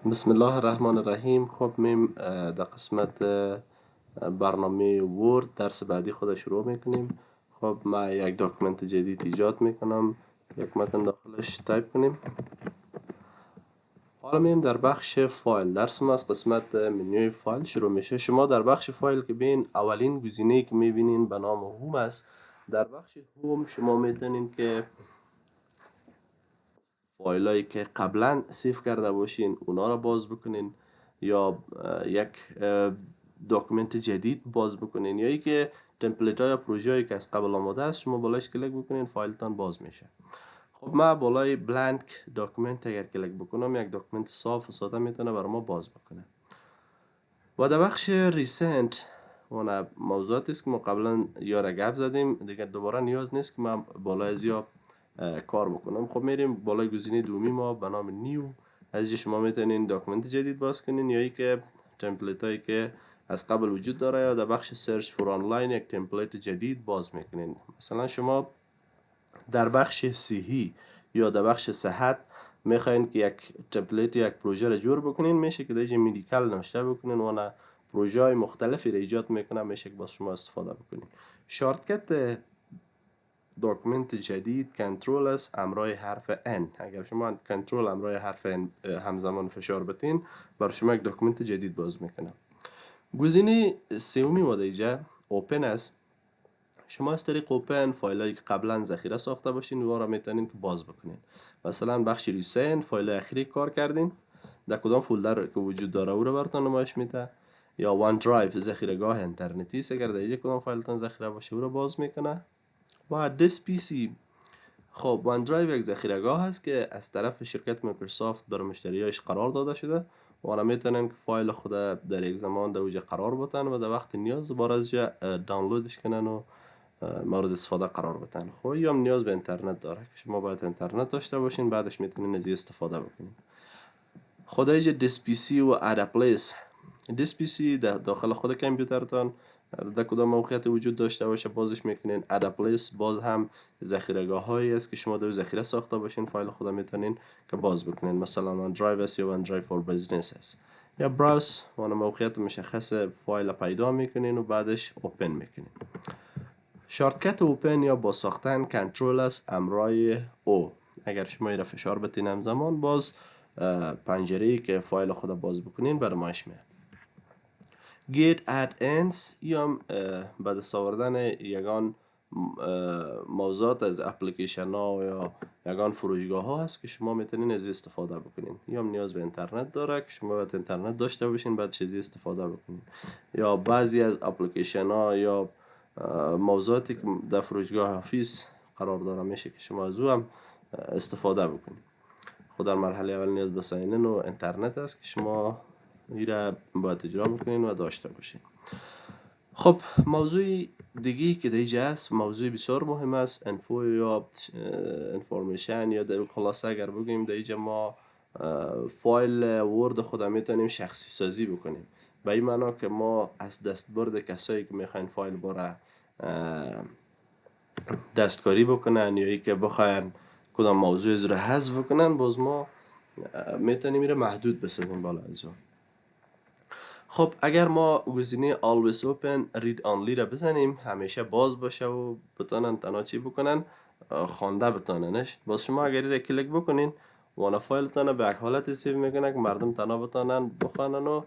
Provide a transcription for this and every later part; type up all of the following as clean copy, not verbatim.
بسم الله الرحمن الرحیم. خب میم در قسمت برنامه وورد درس بعدی خود شروع میکنیم. خب ما یک داکومنت جدید ایجاد میکنم، یک متن داخلش تایپ کنیم. حالا میم در بخش فایل، درس ما از قسمت منوی فایل شروع میشه. شما در بخش فایل که بین اولین گزینه‌ای که میبینین به نام هوم است. در بخش هوم شما میتونین که فایلایی که قبلا سیو کرده باشین اونا را باز بکنین، یا یک داکومنت جدید باز بکنین، یا ای که تمپلیت ها یا پروژه هایی که از قبل آماده است شما بالاش کلیک بکنین فایلتان باز میشه. خب ما بالای بلانک داکومنت اگر کلیک بکنم یک داکومنت صاف و ساده میتونه برای ما باز بکنه. و در بخش ریسنت اون موضوعاتی است که ما قبلا یا را گپ زدیم دیگه، دوباره نیاز نیست که ما بالای از یا کار بکنم. خب میریم بالای گزینه دومی ما به نام نیو. از اینجا شما میتونین داکومنت جدید باز کنین، یا ای که تمپلیت هایی که از قبل وجود داره، یا در بخش سرچ فور آنلاین یک تمپلیت جدید باز میکنین. مثلا شما در بخش صحی یا در بخش صحت میخواین که یک تمپلیت یک پروژه را جور بکنین، میشه که در اینجا مدیکال نوشته بکنین و نه پروژه های مختلفی را ایجاد میکنه، میشه که باز شما استفاده بکنین. شارتکت داکومنت جدید کنترل است همراه حرف N. اگر شما کنترل همراه حرف N همزمان فشار بتین برای شما یک داکومنت جدید باز میکنه. گزینه سومی ما اینجا اوپن است. شما از طریق اوپن فایلایی که قبلا ذخیره ساخته باشین و را میتونین که باز بکنین. مثلا بخش ریسنت فایل اخیری کار کردین در کدام فولدر که وجود داره او را براتون نمایش میده، یا وان درایو ذخیره‌گاه اینترنتی است اگر در اینجا کدام فایلتون ذخیره باشه او را باز میکنه. و دس پی سی، خب وان درایو یک ذخیره‌گاه هست که از طرف شرکت مایکروسافت برای مشتریایش قرار داده شده و آنها میتونن که فایل خود در یک زمان در اوجه قرار بتن و در وقت نیاز دوباره از دانلودش کنن و مورد استفاده قرار بتن. خب یا نیاز به اینترنت داره که شما باید اینترنت داشته باشین، بعدش میتونین از استفاده بکنین. خود اینجا دس پی سی و ادا پلیس. دس پی سی داخل خود کامپیوترتان در کدام موقعیت وجود داشته باشه بازش میکنین. ادا پلیس باز هم ذخیره‌گاه هایی است که شما در ذخیره ساخته باشین فایل خود میتونین که باز بکنین. مثلا وان درایو است یا وان درایو فور بیزنس است. یا براوز اون موقعیت مشخص فایل پیدا میکنین و بعدش اوپن میکنین. شارتکت اوپن یا باز ساختن کنترل است همراه او. اگر شما را فشار بتین همزمان باز پنجره‌ای که فایل خود باز بکنین برمایش میاد. گیت اد اینس یا به دست آوردن یگان موضوعات از اپلیکیشن ها یا یگان فروشگاه ها هست که شما میتونین از استفاده بکنین. یا نیاز به اینترنت داره که شما باید اینترنت داشته باشین بعد از استفاده بکنین. یا بعضی از اپلیکیشن ها یا موضوعاتی که در فروشگاه آفیس قرار داره میشه که شما از او هم استفاده بکنید. خود در مرحله اول نیاز به ساین این و اینترنت است که شما این باید اجرا بکنین و داشته باشین. خب موضوع دیگی که دیگه است موضوع بسیار مهم است، انفو یا انفورمیشن یا در خلاصه اگر بگیم دیگه ما فایل ورد خود میتونیم شخصی سازی بکنیم. به این معنا که ما از دستبرد کسایی که میخواین فایل بره دستکاری بکنن یا ای که بخواین کدام موضوع از رو حذف بکنن باز ما میتونیم میره محدود بسازیم بالا از اون. خب اگر ما گزینه always open read only را بزنیم همیشه باز باشه و بتونن تنها چی بکنن خوانده بتوننش، باز شما اگر را کلیک بکنین وانا فایلتان به یک حالت سیو میکنه که مردم تنها بتونن بخوانن و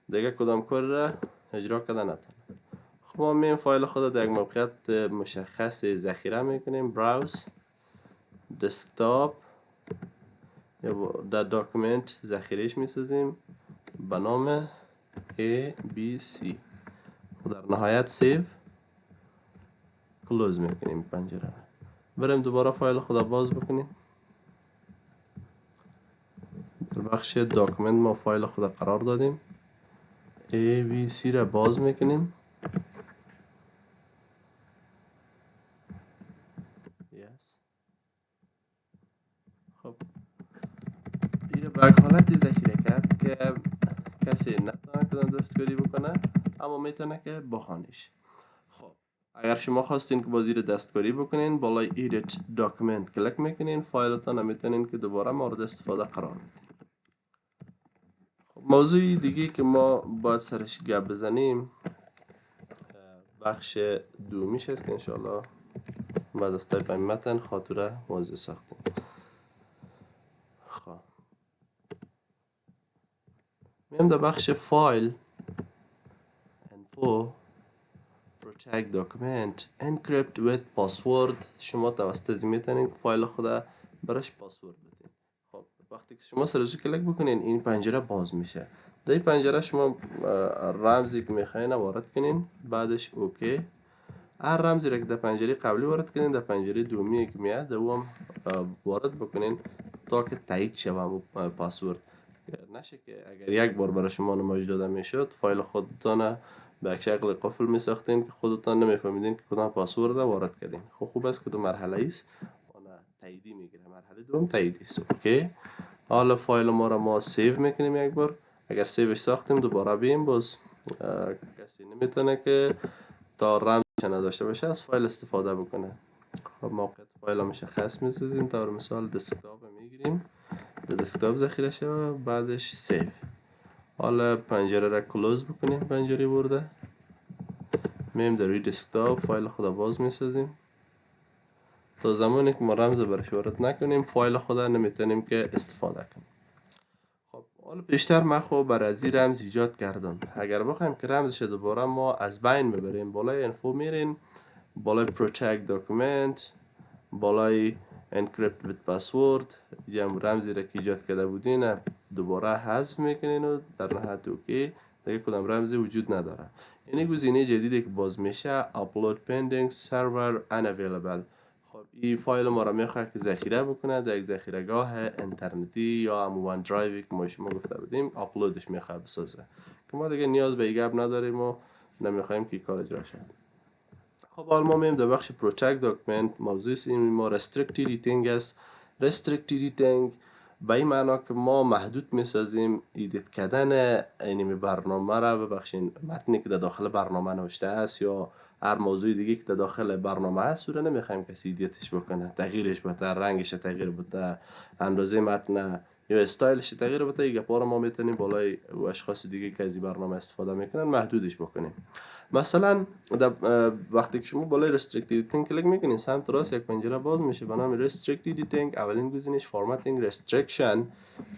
دیگه کدام کار را اجرا کردن نتونن. خب ما این فایل خود در یک موقعیت مشخص ذخیره میکنیم، براوز دسکتاپ یا در داکومنت ذخیرهش میسازیم به نام ABC و در نهایت سیو کلوز میکنیم پنجره. بریم دوباره فایل خود باز بکنیم. در بخش داکومنت ما فایل خود قرار دادیم، ABC را باز میکنیم. خب این را به یک حالتی ذخیره کرد که کسی نتونه که دستکاری بکنه اما میتونه که بخوانیش. خب اگر شما خواستین که بازی رو دستکاری بکنین بالای edit document کلیک میکنین، فایلتان میتونین که دوباره مورد استفاده قرار بدین. موضوع دیگه که ما باید سرش گپ بزنیم بخش دومیش است که انشاءالله بعد از تایپ متن خاطره موضوع ساختیم. خب میم در بخش فایل info protect document encrypt with password شما توسط از میتونین فایل خود براش پاسورد بدین. خب وقتی که شما سرچ کلیک بکنین این پنجره باز میشه. در این پنجره شما رمزی که میخواین وارد کنین، بعدش اوکی. هر رمزی را که در پنجره قبلی وارد کنین در پنجره دومی که میاد دوم وارد بکنین تا که تایید شوه پاسورد. نشه که اگر یک بار برای شما نمایش داده میشد فایل خودتان به یک شکل قفل میساختین که خودتان نمیفهمیدین که کدام پاسورد وارد کردین. خب خوب است که دو مرحله است اون تاییدی میگیره. مرحله دوم تاییدی است. اوکی. حالا فایل ما را ما سیو میکنیم یک بار. اگر سیوش ساختیم دوباره بیم باز کسی نمیتونه که تا رمز نداشته باشه از فایل استفاده بکنه. خب موقعیت فایل مشخص میسازیم. طور مثال دسکتاپ میگیریم، به دسکتاپ ذخیره شده بعدش سیو. حالا پنجره را کلوز بکنیم، پنجره برده میم در روی دسکتاپ فایل خود باز میسازیم تا زمانی که ما رمز برش وارد نکنیم فایل خود نمیتونیم که استفاده کنیم. خب حالا بیشتر ما خب بر از این رمز ایجاد کردم. اگر بخوایم که رمزش دوباره ما از بین ببریم بالای انفو میرین، بالای protect document، بالای encrypt with password یا رمزی را که ایجاد کرده بودین دوباره حذف میکنین و در نهایت اوکی دیگه کدام رمزی وجود نداره. یعنی گزینه جدیدی که باز میشه upload pending server unavailable. خب این فایل ما را میخواد که ذخیره بکنه در یک ذخیره‌گاه اینترنتی یا وان درایوی که ما شما گفته بودیم آپلودش میخواد بسازه که ما دیگه نیاز به این گپ نداریم و نمیخوایم که کار اجرا شه. خب حالا ما میم در بخش protect document موضوع این ما restricted editing است. restricted editing به این معنا که ما محدود میسازیم ایدیت کردن این برنامه را ببخشین متنی که در داخل برنامه نوشته است یا هر موضوع دیگه که در داخل برنامه است رو نمیخوایم کسی ایدیتش بکنه، تغییرش بده، رنگش تغییر بده، اندازه متن یا استایلش تغییر بده. این گپا رو ما میتونیم بالای اشخاص دیگه که از این برنامه استفاده میکنن محدودش بکنیم. مثلا وقتی که شما بالای restricted editing کلیک میکنین سمت راست یک پنجره باز میشه به نام restricted editing. اولین گزینش formatting restriction.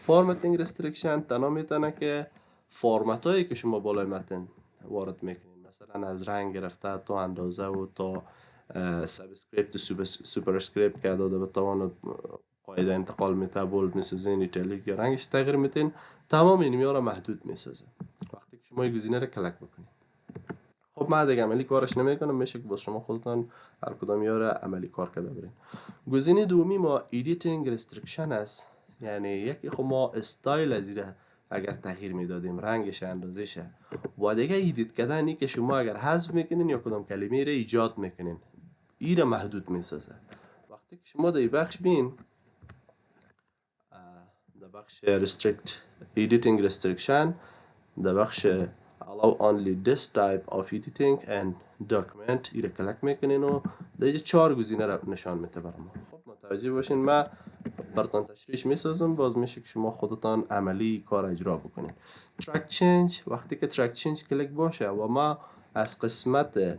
formatting restriction تنها میتونه که فرمت هایی که شما بالای متن وارد میکنین مثلا از رنگ گرفته تا اندازه و تا سابسکریپت و سوپرسکریپت که داده به توان قاعده انتقال میته بولد میسازین ایتالیک یا رنگش تغییر میتین تمام اینها را محدود میسازه وقتی که شما این گزینه را کلیک بکنید. خب من دیگه عملی کارش نمیکنم، میشه که با شما خودتان هر کدام یاره عملی کار کرده برین. گزینه دومی ما editing restriction است. یعنی یکی خب ما استایل از این اگر تغییر میدادیم رنگش اندازش و دیگه ایدیت کردنی که شما اگر حذف میکنین یا کدام کلمه را ایجاد میکنین این را محدود میسازه. وقتی که شما در بخش بین در بخش restrict editing restriction در بخش allow only this type of editing and document ایره کلک میکنین و دیگه 4 گزینه را نشان میده برام. خب متوجه باشین من براتون تشریح میسازم باز میشه که شما خودتان عملی کار اجرا بکنین. track change وقتی که track change کلیک باشه و ما از قسمت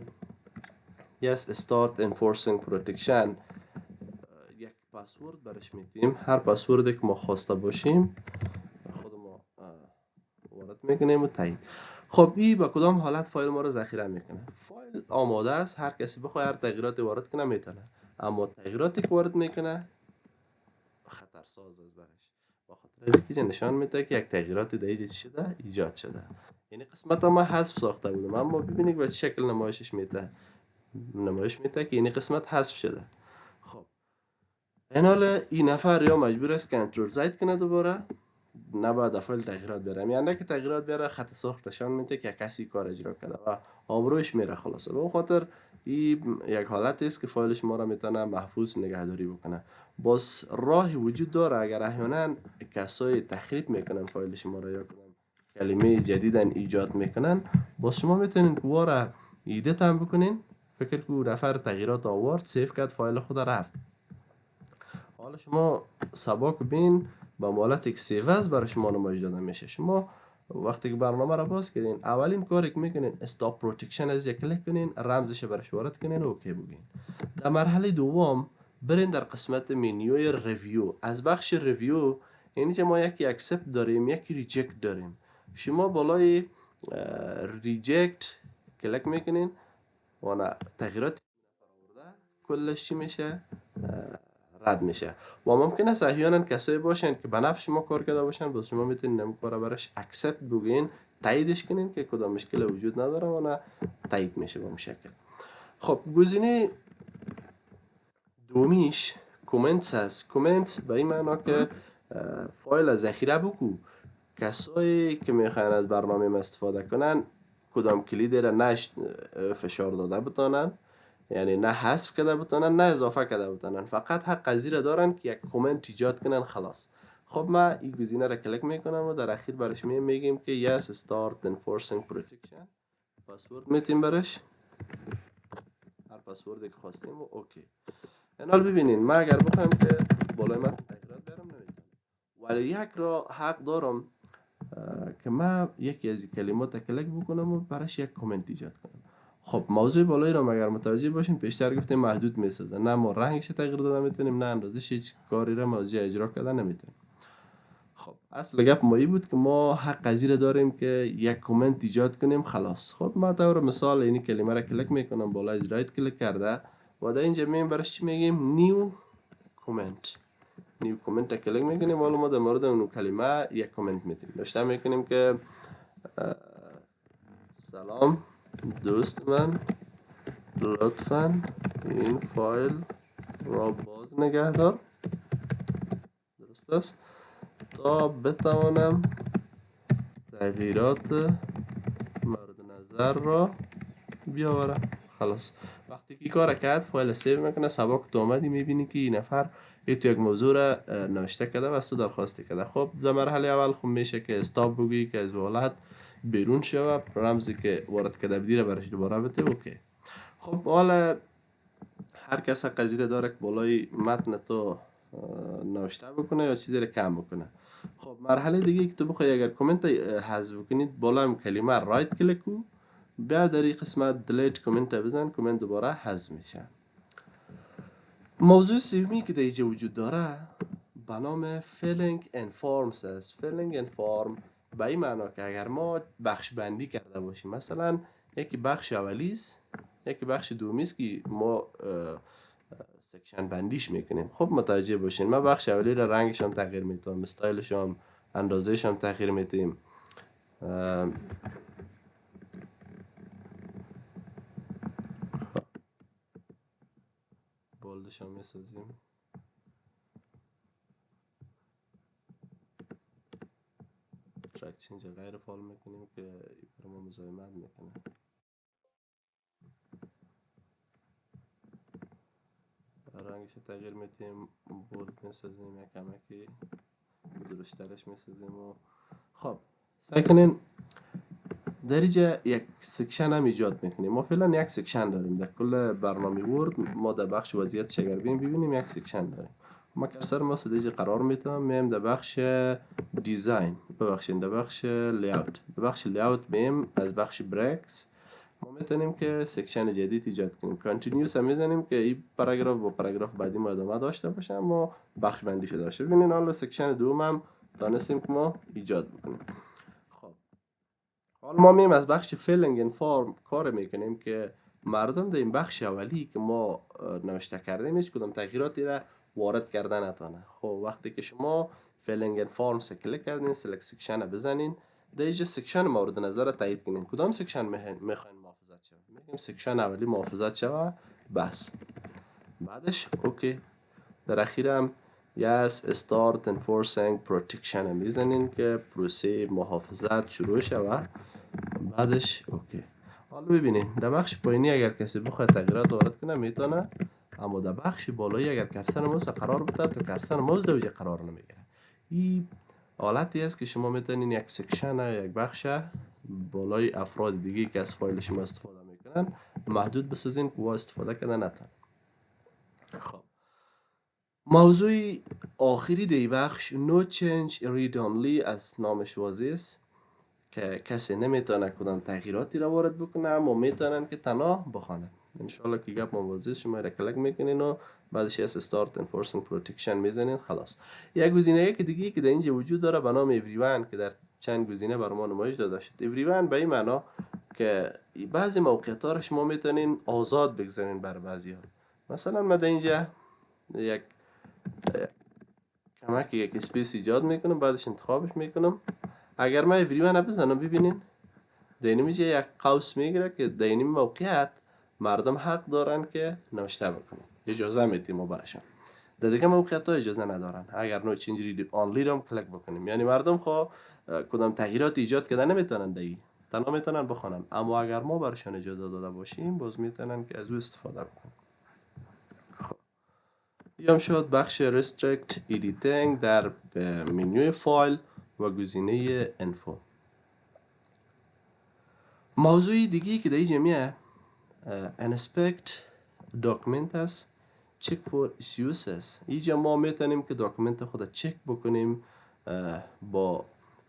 yes start enforcing protection یک پسورد برش میتیم. هر پسوردی که ما خواسته باشیم خود ما وارد میکنیم و تایید. خب این با کدام حالت فایل ما رو ذخیره میکنه؟ فایل آماده است، هر کسی بخواد هر تغییراتی وارد کنه میتونه، اما تغییراتی که وارد میکنه خطرساز است برش با خاطر اینکه نشان میده که یک تغییراتی در اینجا شده ایجاد شده. یعنی قسمت ما حذف ساخته بودم اما ببینید به چه شکل نمایش میده که این قسمت حذف شده. خب این حال این نفر یا مجبور است کنترل زید کنه دوباره نباید فایل تغییرات بیاره. یعنی که تغییرات بیاره خط ساخت نشان میده که کسی کار اجرا کرده و آبروش میره خلاصه. به اون خاطر این یک حالت است که فایلش ما را میتونه محفوظ نگهداری بکنه. باز راهی وجود داره اگر احیانا کسای تخریب میکنن فایلش ما را یا کلمه جدیدن ایجاد میکنن باز شما میتونین دوباره ایدیت هم بکنین. فکر که نفر تغییرات آورد سیو کرد فایل خود رفت. حالا شما سباک بین با مالت یک سیو از برای شما نمایش داده میشه. شما وقتی که برنامه را باز کردین اولین کاری که میکنین استاپ پروتکشن از یک کلیک کنین، رمزش برش وارد کنین و اوکی بگین. در مرحله دوم برین در قسمت منیوی ریویو. از بخش ریویو اینجا ما یکی اکسپت داریم یکی ریجکت داریم. شما بالای ریجکت کلیک میکنین و نه تغییرات کلش چی میشه؟ رد میشه. و ممکن است احیانا کسایی باشن که به نفع شما کار کرده باشن، بس شما میتونین نمی کار برش اکسپت بگین، تاییدش کنین که کدام مشکل وجود نداره و نه تایید میشه به اون شکل. خب گزینه دومیش کومنت هست. کومنت به این معنا که فایل ذخیره بکو. کسایی که میخوان از برنامه ما استفاده کنن کدام کلید را نه فشار داده بتانن، یعنی نه حذف کرده بتانن نه اضافه کرده بتانن، فقط حق قضیه دارن که یک کامنت ایجاد کنن خلاص. خب ما این گزینه را کلیک میکنم و در اخیر برش میگیم که yes start enforcing protection. پسورد میتیم برش، هر پسوردی که خواستیم و اوکی. اینال ببینین ما اگر بخوایم که بالای متن تغییرات بیارم نمیتونم، ولی یک را حق دارم که ما یکی از کلمات کلیک بکنم و براش یک کامنت ایجاد کنم. خب موضوع بالایی را اگر متوجه باشین پیشتر گفتیم محدود میسازه، نه ما رنگش تغییر داده میتونیم نه اندازش، هیچ کاری را موضوع اجرا کرده نمیتونیم. خب اصل گپ ما بود که ما حق قضیه داریم که یک کامنت ایجاد کنیم خلاص. خب ما طور مثال این کلمه را کلیک میکنم، بالای رایت کلیک کرده و در اینجا میایم براش چی میگیم؟ نیو کامنت. نیو کامنت کلیک میکنیم، حالا ما در مورد اون کلمه یک کامنت میتیم نوشته میکنیم که سلام دوست من، لطفاً این فایل را باز نگه دار، درست است، تا بتوانم تغییرات مورد نظر را بیاورم. خلاص وقتی که کار کرد فایل سیو میکنه، سبا که تو آمدی میبینی که این نفر تو یک موضوع را نوشته کرده و از تو درخواست کرده. خب در مرحله اول خب میشه که استاپ بگی که از حالت بیرون شوه، رمزی که وارد کرده بودی را برش دوباره بده اوکی. خب حالا هر کس قضیه داره که بالای متن تو نوشته بکنه یا چیزی را کم بکنه. خب مرحله دیگه که تو بخوای اگر کامنت حذف کنید بالا هم کلمه رایت کلیک کو، بیا در این قسمت دیلیت کامنت بزن، کامنت دوباره حذف میشه. موضوع سومی که در اینجا وجود داره به نام filling in forms است. filling in form به این معنا که اگر ما بخش بندی کرده باشیم، مثلا یکی بخش اولی است یکی بخش دومی است که ما سکشن بندیش میکنیم. خب متوجه باشین ما بخش اولی را رنگش هم تغییر میتیم، استایلش هم، اندازهش هم تغییر میتیم، بولدش هم میسازیم، ترک چینج غیر فعال میکنیم که این ما مزاحمت میکنه. رنگش تغییر میتیم، بولد میسازیم، یک کمکی درشترش میسازیم و خب سعی کنین در اینجا یک سکشن هم ایجاد میکنیم. ما فعلا یک سکشن داریم در کل برنامه ورد. ما در بخش وضعیت شگربین ببینیم یک سکشن داریم. ما کرسر ما اینجا قرار میتونم میم در بخش دیزاین، ببخشید در بخش لیاوت. در بخش لیاوت میم از بخش بریکس ما میتونیم که سکشن جدید ایجاد کنیم. کانتینیوس هم میزنیم که این پاراگراف با پاراگراف بعدی ما ادامه داشته باشه اما بخش بندی شده باشه. ببینید حالا سکشن دوم هم دانستیم که ما ایجاد بکنیم. خب حالا ما میم از بخش فیلینگ این فارم کار میکنیم که مردم در این بخش اولی که ما نوشته کردیم هیچ کدام تغییراتی را وارد کردن نتونه. خب وقتی که شما فیلینگ این فارم کلیک کردین سلکت سکشن بزنین، در اینجا سکشن مورد نظر را تایید کنین. کدام سکشن میخواین محافظت شود؟ میگیم سکشن اولی محافظت شود بس. بعدش اوکی. در اخیر هم yes start enforcing protection هم میزنین که پروسه محافظت شروع شود. بعدش اوکی. حالا ببینین در بخش پایینی اگر کسی بخواد تغییرات وارد کنه میتونه، اما در بخش بالایی اگر کرسر موز قرار بده تو کرسر موز در اونجا قرار نمیگیره. این حالتی است که شما میتونین یک سکشن یک بخش بالای افراد دیگه که از فایل شما استفاده میکنن محدود بسازین که وا استفاده کردن نتونن. خب موضوع آخری دی بخش No Change Read Only از نامش واضح است که کسی نمیتونه کدام تغییراتی را وارد بکنه، اما میتونن که تنها بخوانن. انشالله که گپ موازی شما را کلک میکنین و بعدش از استارت انفورسینگ پروتکشن میزنین خلاص. یک گزینه که دیگه که در اینجا وجود داره به نام ایوریون که در چند گزینه بر ما نمایش داده شد. ایوریون به این معنا که بعضی موقعیت ها را شما میتونین آزاد بگذارین بر بعضی ها. مثلا من در اینجا یک کمک یک اسپیس ایجاد میکنم، بعدش انتخابش میکنم. اگر من ایوریون بزنم ببینین در میشه یک قوس میگیره که در این موقعیت مردم حق دارن که نوشته بکنن، اجازه میدیم ما برشان. در دیگه موقعیت ها اجازه ندارن. اگر نو چنج رید آنلی رو کلیک بکنیم، یعنی مردم خب کدام تغییرات ایجاد کردن نمیتونن دیگه، تنها میتونن بخونن، اما اگر ما برشان اجازه داده باشیم باز میتونن که از او استفاده بکنن. خب بیام شد بخش restrict editing در منوی فایل و گزینه info. موضوع دیگه که در اینجا میه inspect document است، check for issues است. اینجا ما میتونیم که داکومنت خود چک بکنیم با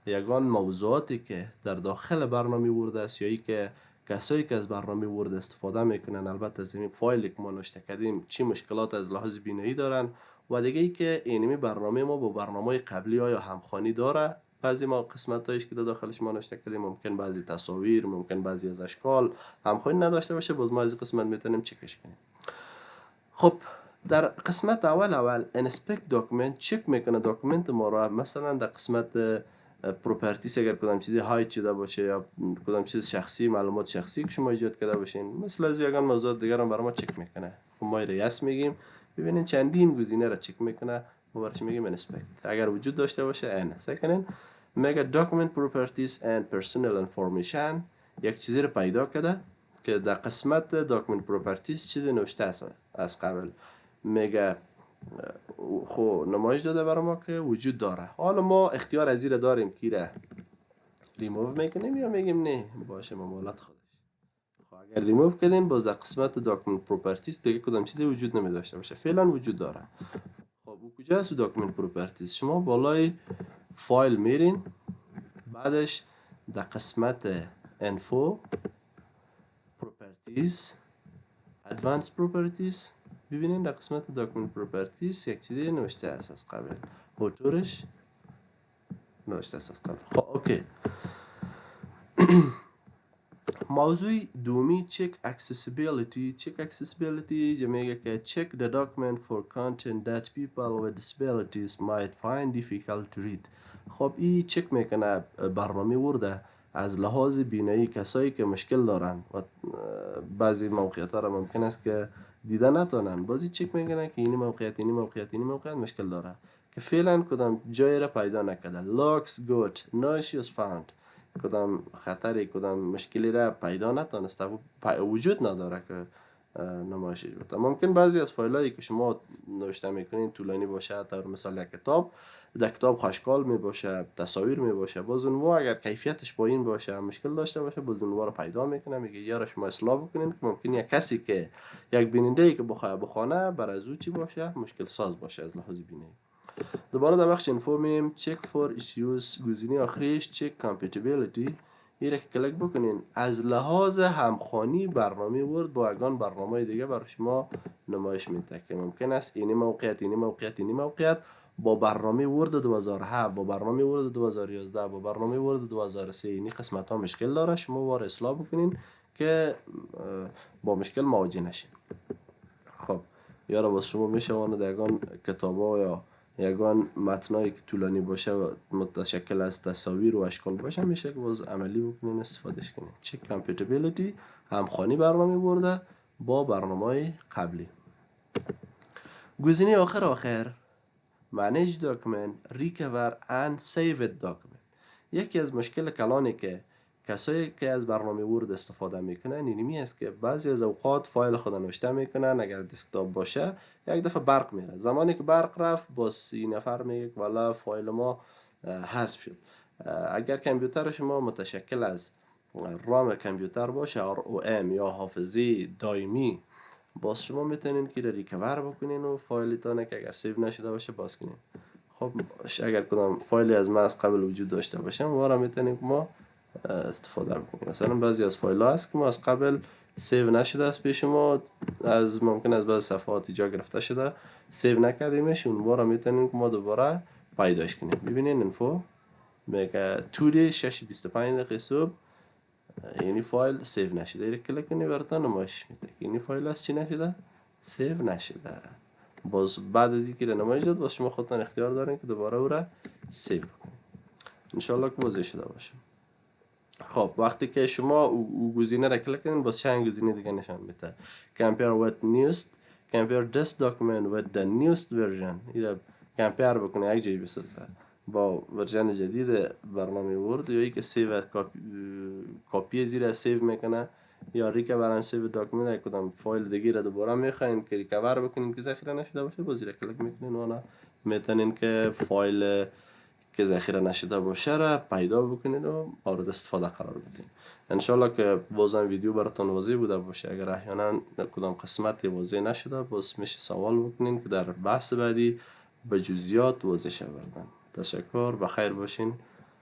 یگان موضوعاتی که در داخل برنامه ورد است یا ای که کسایی که از برنامه ورد استفاده میکنن البته از این فایلی که ما نوشته کردیم چی مشکلات از لحاظ بینایی دارن، و دیگه ای که اینمی برنامه ما با برنامه قبلی یا همخوانی داره. بعضی ما قسمت هایش که داخلش ما نوشته کردیم ممکن بعضی تصاویر، ممکن بعضی از اشکال همخوانی نداشته باشه، باز ما از قسمت میتونیم چکش کنیم. خب در قسمت اول انسپکت داکومنت چک میکنه داکومنت ما را. مثلا در قسمت پروپرتیز اگر کدام چیزی هایت شده باشه یا کدام چیز شخصی، معلومات شخصی که شما ایجاد کرده باشین، مثل از یگان موضوعات دیگر هم برای ما چک میکنه. خب ما یس میگیم، ببینین چندین گزینه را چک میکنه، ما برش میگیم انسپکت. اگر وجود داشته باشه ان سکنن میگه document properties and personal information. یک چیزی رو پیدا کرده که در قسمت document properties چیزی نوشته است از قبل، میگه خب نمایش داده برای ما که وجود داره. حالا ما اختیار از این داریم که را ریموو میکنیم یا میگیم نه باشه ممالت خودش. خب اگر ریموو کردیم باز در قسمت document properties دیگه کدام چیزی وجود نمی داشته باشه، فعلا وجود داره. خب او کجا است document properties؟ شما بالای فایل میرین، بعدش در قسمت info properties advanced properties ببینین در قسمت document properties یک چیزی نوشته است از قبل، اوتورش نوشته است از قبل. خب اوکی. موضوع دومی check accessibility جا میگه که check the document for content that people with disabilities might find difficult to read. خب این چک میکنه برنامه ورده از لحاظ بینایی کسایی که مشکل دارن و بعضی موقعیت ها را ممکن است که دیده نتونن، بازی چک میکنه که این موقعیت مشکل داره که فعلا کدام جای را پیدا نکرده. looks good no issues found، کدام خطری کدام مشکلی را پیدا نتونسته وجود نداره که نمایشش بده. ممکن بعضی از فایلایی که شما نوشته میکنین طولانی باشه، در مثال یک کتاب، در کتاب خشکال می باشه، تصاویر می باشه، باز اونها اگر کیفیتش پایین باشه مشکل داشته باشه، باز اونها رو پیدا میکنه میگه یارو شما اصلاح بکنین که ممکن یک کسی که یک بیننده ای که بخونه برای از او چی باشه مشکل ساز باشه از لحاظ بینایی. دوباره در بخش اینفو میم check for issues، گزینه آخریش check compatibility. این را کلیک بکنین، از لحاظ همخوانی برنامه ورد با یگان برنامه دیگه برای شما نمایش میده که ممکن است اینی موقعیت با برنامه ورد 2007 با برنامه ورد 2011 با برنامه ورد 2003 اینی قسمت ها مشکل داره، شما وار اصلاح بکنین که با مشکل مواجه نشین. خب یارا باز شما میشه وانه در یگان کتابا یا یگان متنایی که طولانی باشه و متشکل از تصاویر و اشکال باشه میشه که باز عملی بکنین استفادهش کنین. چک کامپتیبیلیتی، همخوانی برنامه برده با برنامه قبلی. گزینه آخر manage document recover and save document. یکی از مشکل کلانی که کسایی که از برنامه ورد استفاده میکنن اینمی است که بعضی از اوقات فایل خود نوشته میکنن، اگر دسکتاپ باشه یک دفعه برق میره، زمانی که برق رفت با 30 نفر میگه والا فایل ما حذف شد. اگر کامپیوتر شما متشکل از رام کامپیوتر باشه RAM یا حافظه دائمی، باز شما میتونین که ریکور بکنین و فایلتان که اگر سیو نشده باشه باز کنین. خب اگر کدام فایلی از ما از قبل وجود داشته باشه ما را میتونیم ما استفاده بکنید. مثلا بعضی از فایل ها هست که ما از قبل سیو نشده است پیش ما، از ممکن از بعض صفحات جا گرفته شده سیو نکردیمش، اون بار میتونیم که ما دوباره پیداش کنیم. ببینین انفو میگه 2D 6:25 دقیقه صبح یعنی فایل سیو نشده، ایره کلیک کنی براتون نمایش میده یعنی فایل از چی نشده؟ سیو نشده. باز بعد از اینکه نمایش داد باز شما خودتان اختیار دارین که دوباره او را سیو کنید. انشالله که بازی شده باشه. خب وقتی که شما او گزینه را کلیک کنید باز چند گزینه دیگه نشان میده. compare with newest compare this document with the newest version. اینا کمپیر بکنه یک جای بسازه با ورژن جدید برنامه ورد، یا ای که سیو کاپی زیر سیو میکنه، یا ریکاور سیو داکیومنت یک کدام فایل دیگه را دوباره میخواین که ریکاور بکنین که ذخیره نشده باشه، باز زیر کلیک میکنین و میتونین که فایل که ذخیره نشده باشه را پیدا بکنین و مورد استفاده قرار بدین. انشالله که بازم ویدیو براتون واضح بوده باشه. اگر احیانا کدام قسمت واضح نشده باز میشه سوال بکنین که در بحث بعدی به جزئیات واضح شه بردن. تشکر، بخیر باشین.